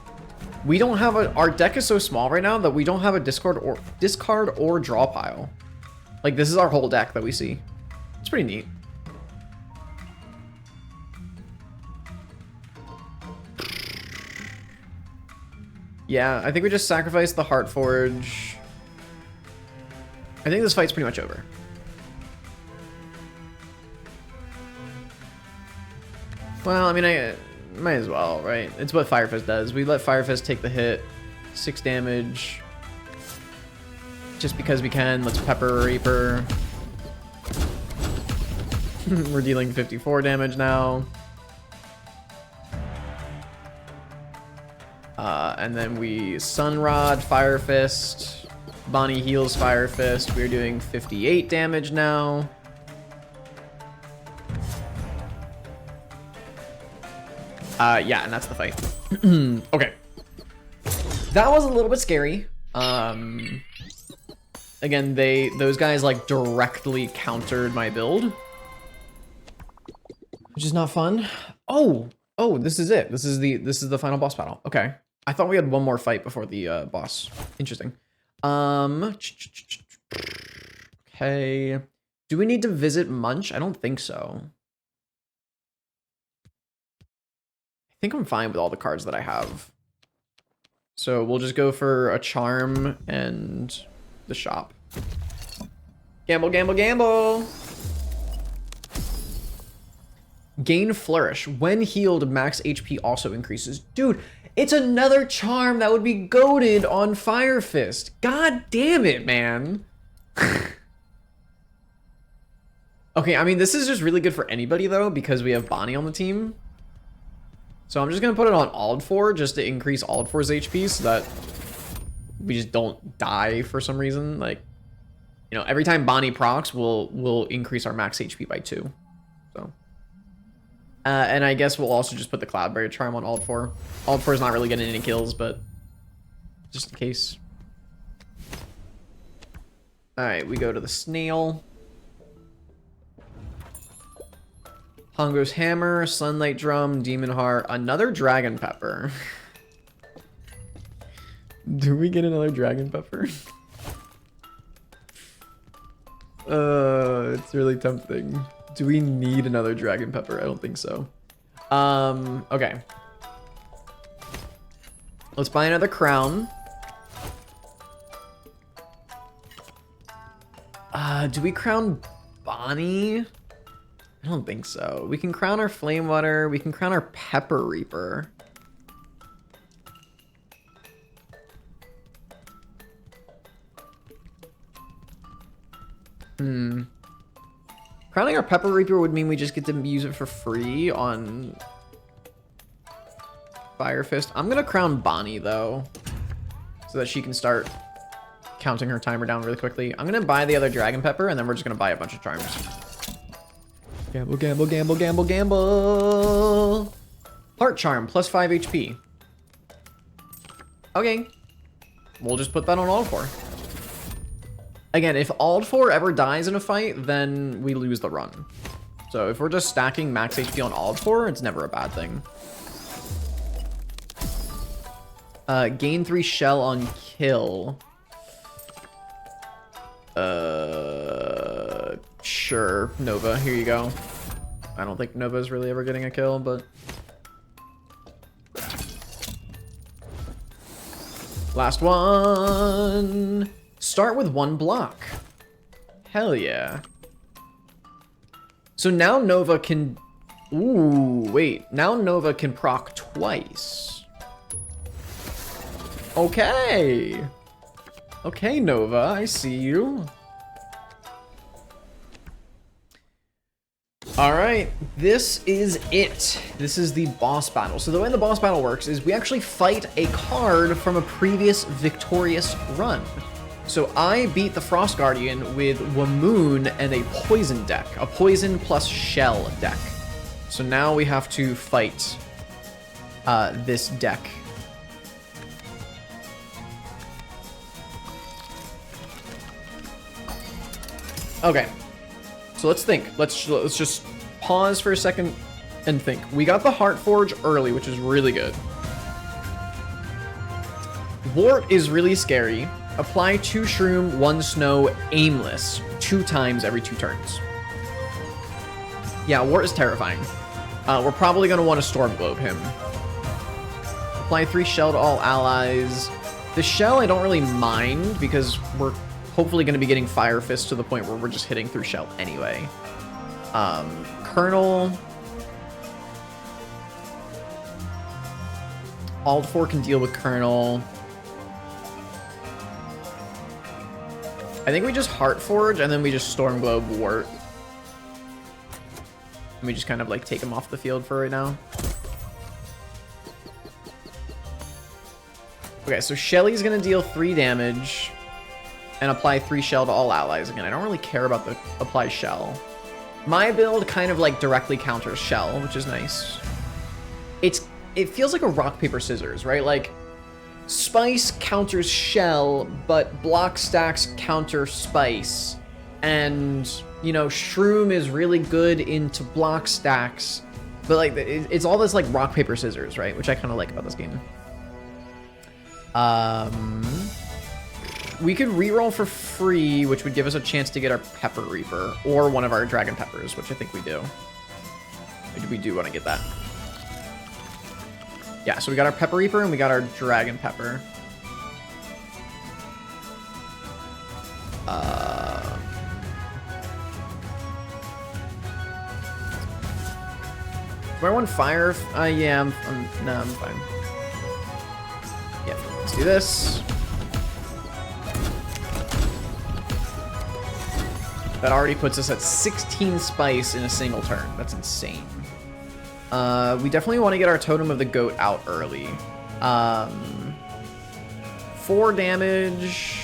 We don't have a... Our deck is so small right now that we don't have a discard or draw pile. Like, this is our whole deck that we see. It's pretty neat. Yeah, I think we just sacrifice the Heartforge. I think this fight's pretty much over. Well, I mean, I might as well, right? It's what Firefist does. We let Firefist take the hit. 6 damage. Just because we can. Let's Pepper Reaper. We're dealing 54 damage now. And then we Sunrod, Firefist. Bonnie heals Firefist. We're doing 58 damage now. Yeah, and that's the fight. Okay. That was a little bit scary. Again, those guys like directly countered my build, which is not fun. Oh, this is it. This is the final boss battle. Okay. I thought we had one more fight before the boss. Interesting. Okay. Do we need to visit Munch? I don't think so. I think I'm fine with all the cards that I have. So we'll just go for a charm and the shop. Gamble, gamble, gamble. Gain Flourish. When healed, max HP also increases. Dude, it's another charm that would be goated on Firefist. God damn it, man. Okay, I mean, this is just really good for anybody, though, because we have Bonnie on the team. So I'm just going to put it on Wildfrost just to increase Wildforst's HP so that we just don't die for some reason. Like, you know, every time Bonnie procs, we'll increase our max HP by 2. So... and I guess we'll also just put the Cloudberry Charm on Wildfrost. Wildfrost is not really getting any kills, but just in case. Alright, we go to the Snail. Hongo's Hammer, Sunlight Drum, Demon Heart, another Dragon Pepper. Do we get another Dragon Pepper? It's really tempting. Do we need another Dragon Pepper? I don't think so. Okay. Let's buy another crown. Do we crown Bonnie? I don't think so. We can crown our Flame Water. We can crown our Pepper Reaper. Crowning our Pepper Reaper would mean we just get to use it for free on Firefist. I'm gonna crown Bonnie though, so that she can start counting her timer down really quickly. I'm gonna buy the other Dragon Pepper, and then we're just gonna buy a bunch of charms. Gamble, gamble, gamble, gamble, gamble. Heart Charm, plus 5 HP. Okay. We'll just put that on Wildfrost. Again, if Wildfrost ever dies in a fight, then we lose the run. So if we're just stacking max HP on Wildfrost, it's never a bad thing. Gain 3 shell on kill. Sure, Nova, here you go. I don't think Nova's really ever getting a kill, but... Last one! Start with 1 block. Hell yeah. So now Nova can... Ooh, wait. Now Nova can proc twice. Okay. Okay, Nova, I see you. Alright, this is it. This is the boss battle. So the way the boss battle works is we actually fight a card from a previous victorious run. So I beat the Frost Guardian with Wamoon and a poison deck. A poison plus shell deck. So now we have to fight this deck. Okay, so let's think. Let's just pause for a second and think. We got the Heart Forge early, which is really good. Wart is really scary. Apply 2 Shroom, 1 Snow, aimless, 2 times every 2 turns. Yeah, Wart is terrifying. We're probably going to want to Storm Globe him. Apply 3 Shell to all allies. The Shell I don't really mind because we're hopefully going to be getting Firefist to the point where we're just hitting through Shell anyway. Colonel. Wildfrost can deal with Colonel. I think we just Heart Forge and then we just Storm Globe Wart. And we just kind of like take him off the field for right now. Okay, so Shelly's gonna deal 3 damage and apply 3 shell to all allies. Again, I don't really care about the apply shell. My build kind of like directly counters shell, which is nice. It feels like a rock, paper, scissors, right? Like Spice counters shell, but block stacks counter spice. And, you know, Shroom is really good into block stacks. But like, it's all this like rock, paper, scissors, right? Which I kind of like about this game. We could reroll for free, which would give us a chance to get our Pepper Reaper or one of our Dragon Peppers, which I think we do. We do want to get that. Yeah, so we got our Pepper Reaper and we got our Dragon Pepper. Do I want fire? Yeah, I'm fine. Yeah, let's do this. That already puts us at 16 spice in a single turn. That's insane. We definitely want to get our Totem of the Goat out early. 4 damage.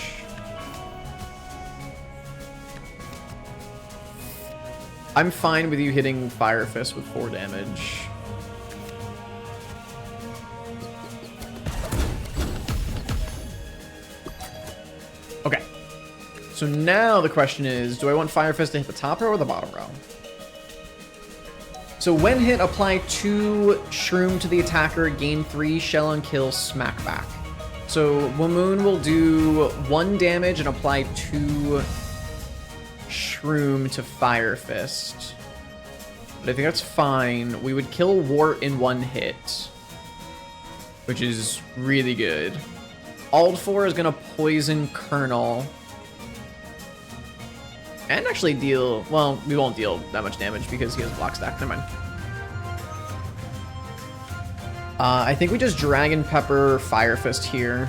I'm fine with you hitting Firefist with 4 damage. Okay. So now the question is, do I want Firefist to hit the top row or the bottom row? So when hit, apply 2 Shroom to the attacker, gain 3 shell on kill, smack back. So Wamoon will do 1 damage and apply 2 Shroom to Firefist. But I think that's fine. We would kill Wart in 1 hit, which is really good. Wildfrost is gonna poison Colonel. And actually deal, well, we won't deal that much damage because he has block stack. Never mind. I think we just Dragon Pepper Firefist here.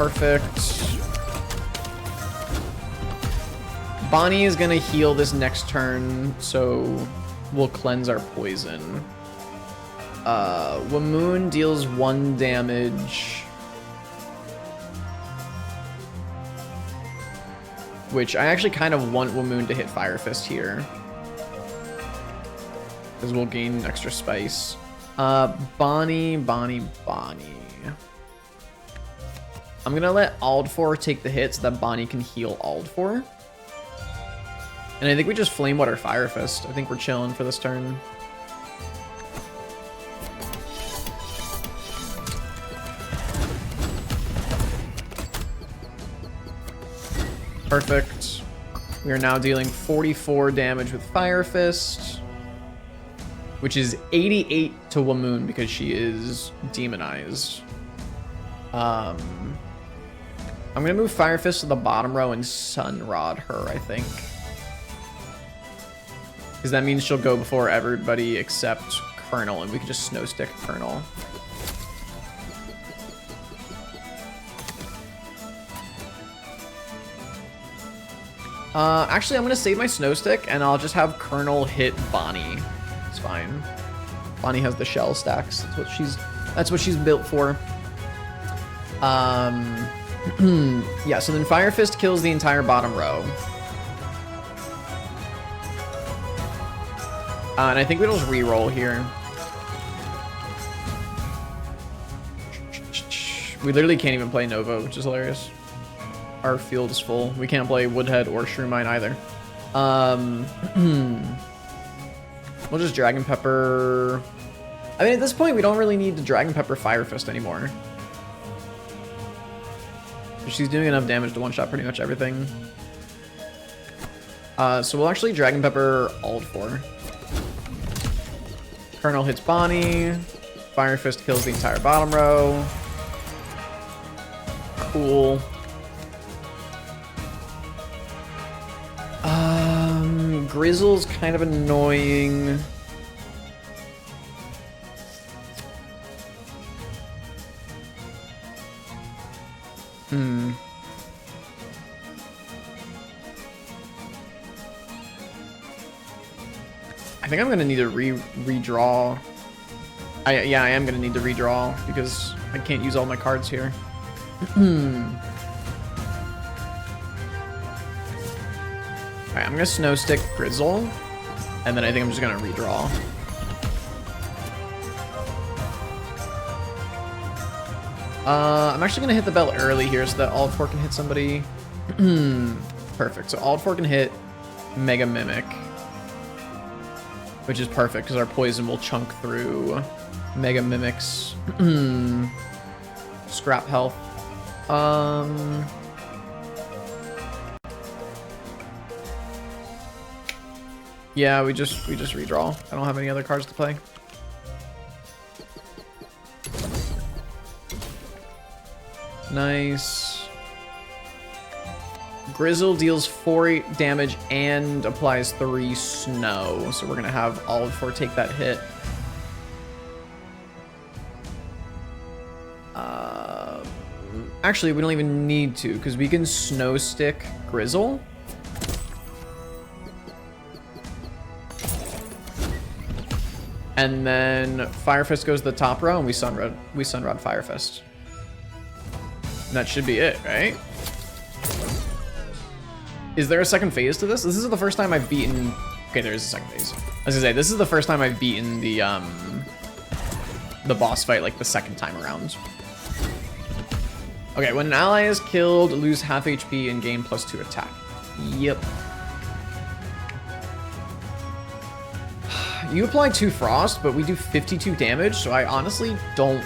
Perfect. Bonnie is gonna heal this next turn, so we'll cleanse our poison. Wamoon deals 1 damage. Which I actually kind of want Wamoon to hit Firefist here. Because we'll gain extra spice. Bonnie. I'm gonna let Aldfor take the hit so that Bonnie can heal Aldfor. And I think we just Flame Water Firefist. I think we're chilling for this turn. Perfect. We are now dealing 44 damage with Firefist, which is 88 to Wamoon because she is demonized. I'm gonna move Firefist to the bottom row and Sunrod her, I think. Because that means she'll go before everybody except Colonel, and we can just Snow Stick Colonel. Actually, I'm gonna save my Snow Stick, and I'll just have Colonel hit Bonnie. It's fine. Bonnie has the shell stacks. That's what she's built for. Yeah, so then Firefist kills the entire bottom row. And I think we'll just re-roll here. We literally can't even play Nova, which is hilarious. Our field is full. We can't play Woodhead or Shroomine either. We'll just Dragon Pepper. I mean, at this point, we don't really need to Dragon Pepper Firefist anymore. She's doing enough damage to one-shot pretty much everything. So we'll actually Dragon Pepper Aldfor. Colonel hits Bonnie. Firefist kills the entire bottom row. Cool. Grizzle's kind of annoying. I think I'm gonna need to redraw. Yeah, I am gonna need to redraw because I can't use all my cards here. Alright, I'm gonna Snow Stick Grizzle, and then I think I'm just gonna redraw. I'm actually gonna hit the bell early here so that Aldfor can hit somebody. Perfect. So Aldfor can hit Mega Mimic, which is perfect because our poison will chunk through Mega Mimic's scrap health. Yeah, we just redraw. I don't have any other cards to play. Nice. Grizzle deals 4 damage and applies 3 snow. So we're gonna have Aldfor take that hit. Actually, we don't even need to because we can Snow Stick Grizzle. And then Firefist goes to the top row, and we Sunrod Firefist. And that should be it, right? Is there a second phase to this? This is the first time I've beaten... Okay, there is a second phase. I was gonna say, this is the first time I've beaten the boss fight, like, the second time around. Okay, when an ally is killed, lose half HP and gain +2 attack. Yep. You apply 2 frost, but we do 52 damage, so I honestly don't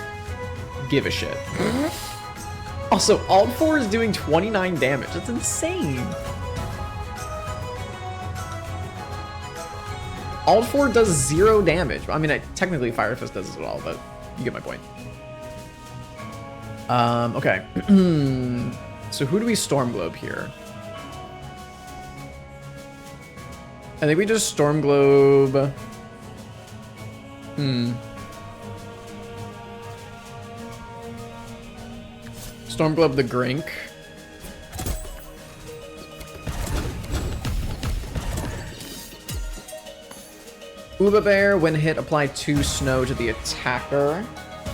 give a shit. Also, Aldfor is doing 29 damage. That's insane. Aldfor does 0 damage. I mean, technically Firefist does as well, but you get my point. Okay. So who do we Storm Globe here? I think we just Storm Globe... Stormglobe the Grink. Uba Bear, when hit, apply 2 snow to the attacker.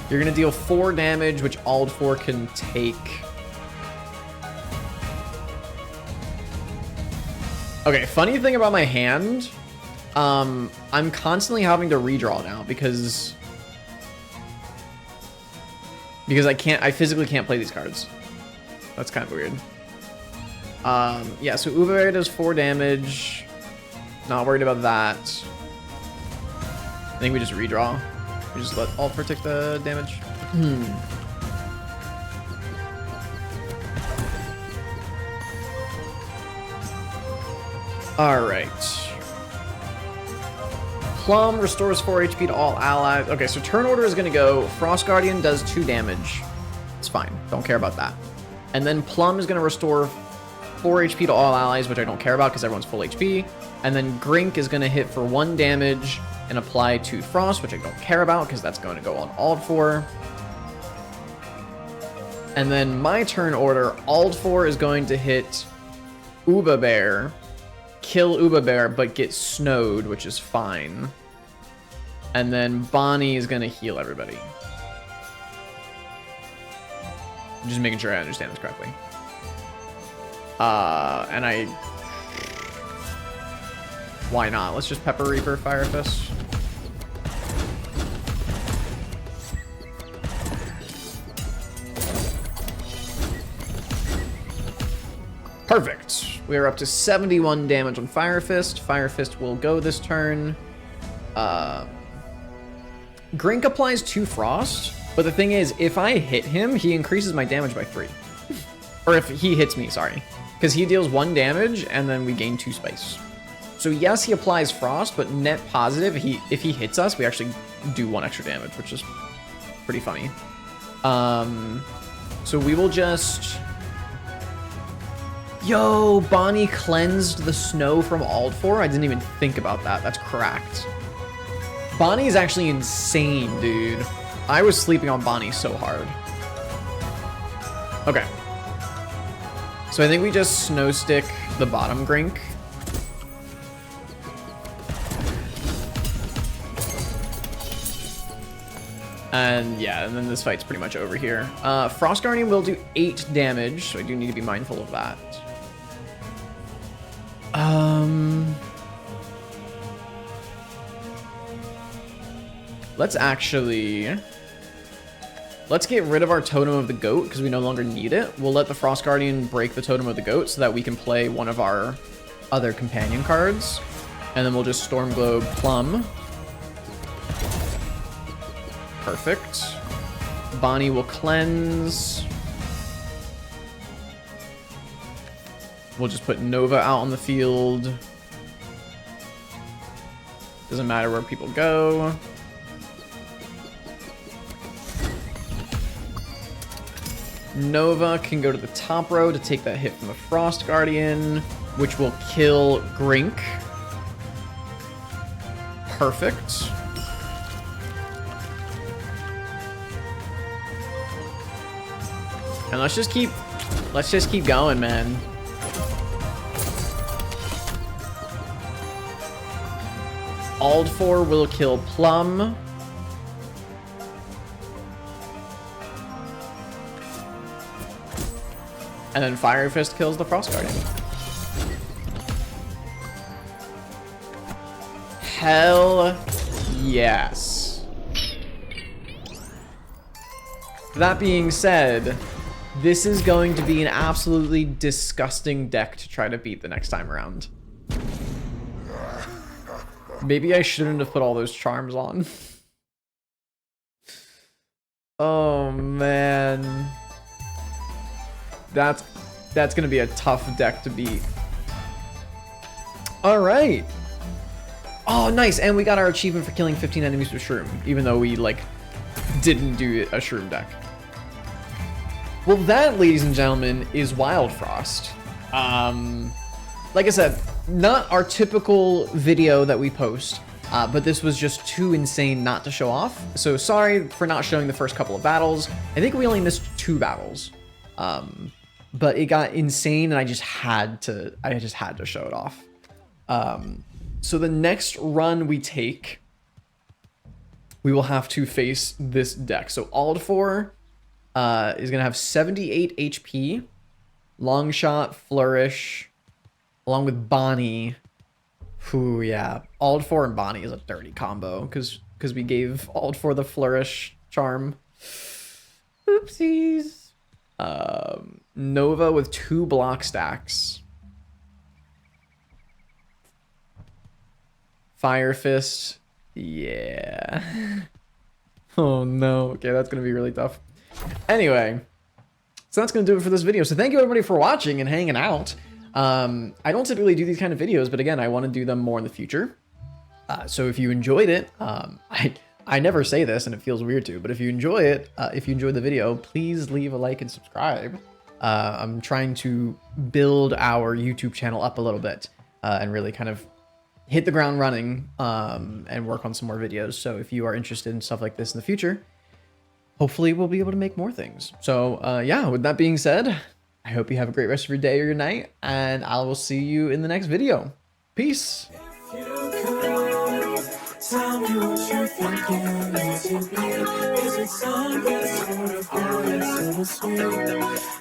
You're gonna deal 4 damage, which Wildfrost can take. Okay, funny thing about my hand, I'm constantly having to redraw now because I physically can't play these cards. That's kind of weird. Yeah, so Uba Bear does 4 damage. Not worried about that. I think we just redraw. We just let Wildfrost take the damage. Alright. Plum restores 4 HP to all allies. Okay, so turn order is going to go. Frost Guardian does 2 damage. It's fine. Don't care about that. And then Plum is going to restore 4 HP to all allies, which I don't care about because everyone's full HP. And then Grink is going to hit for 1 damage and apply 2 Frost, which I don't care about because that's going to go on Wildfrost. And then my turn order, Wildfrost is going to hit Uba Bear, kill Uba Bear, but get snowed, which is fine. And then Bonnie is going to heal everybody. I'm just making sure I understand this correctly. And why not? Let's just Pepper Reaper Firefist. Perfect. We are up to 71 damage on Firefist. Firefist will go this turn. Grink applies 2 Frost, but the thing is, if I hit him, he increases my damage by 3. Or if he hits me, sorry. Because he deals 1 damage, and then we gain 2 space. So yes, he applies Frost, but net positive, if he hits us, we actually do 1 extra damage, which is pretty funny. So we will just... Yo, Bonnie cleansed the snow from Wildfrost? I didn't even think about that. That's cracked. Bonnie is actually insane, dude. I was sleeping on Bonnie so hard. Okay. So I think we just snow stick the bottom Grink. And yeah, and then this fight's pretty much over here. Frost Guardian will do 8 damage, so I do need to be mindful of that. Let's get rid of our Totem of the Goat because we no longer need it. We'll let the Frost Guardian break the Totem of the Goat so that we can play one of our other companion cards. And then we'll just Stormglobe Plum. Perfect. Bonnie will cleanse. We'll just put Nova out on the field. Doesn't matter where people go. Nova can go to the top row to take that hit from the Frost Guardian, which will kill Grink. Perfect. And let's just keep going, man. Wildfrost will kill Plum. And then Firefist kills the Frost Guardian. Hell yes. That being said, this is going to be an absolutely disgusting deck to try to beat the next time around. Maybe I shouldn't have put all those charms on. Oh man. That's gonna be a tough deck to beat. Alright. Oh nice, and we got our achievement for killing 15 enemies with Shroom, even though we like didn't do a Shroom deck. Well, that, ladies and gentlemen, is Wildfrost. Like I said, not our typical video that we post, but this was just too insane not to show off. So sorry for not showing the first couple of battles. I think we only missed 2 battles. But it got insane, and I just had to show it off. So the next run we take, we will have to face this deck. So Aldfor is going to have 78 HP, long shot, flourish, along with Bonnie. Ooh, yeah. Aldfor and Bonnie is a dirty combo because we gave Aldfor the flourish charm. Oopsies. Nova with 2 block stacks. Firefist. Yeah. Oh no. Okay, that's gonna be really tough. Anyway, so that's gonna do it for this video. So thank you everybody for watching and hanging out. I don't typically do these kind of videos, but again, I want to do them more in the future. So if you enjoyed it, I never say this and it feels weird to, but if you enjoy it, if you enjoyed the video, please leave a like and subscribe. I'm trying to build our YouTube channel up a little bit and really kind of hit the ground running and work on some more videos. So if you are interested in stuff like this in the future, hopefully we'll be able to make more things. So yeah, with that being said, I hope you have a great rest of your day or your night, and I will see you in the next video. Peace. Tell me what you're thinking, is it me? Is it something sort of good, sort of sweet?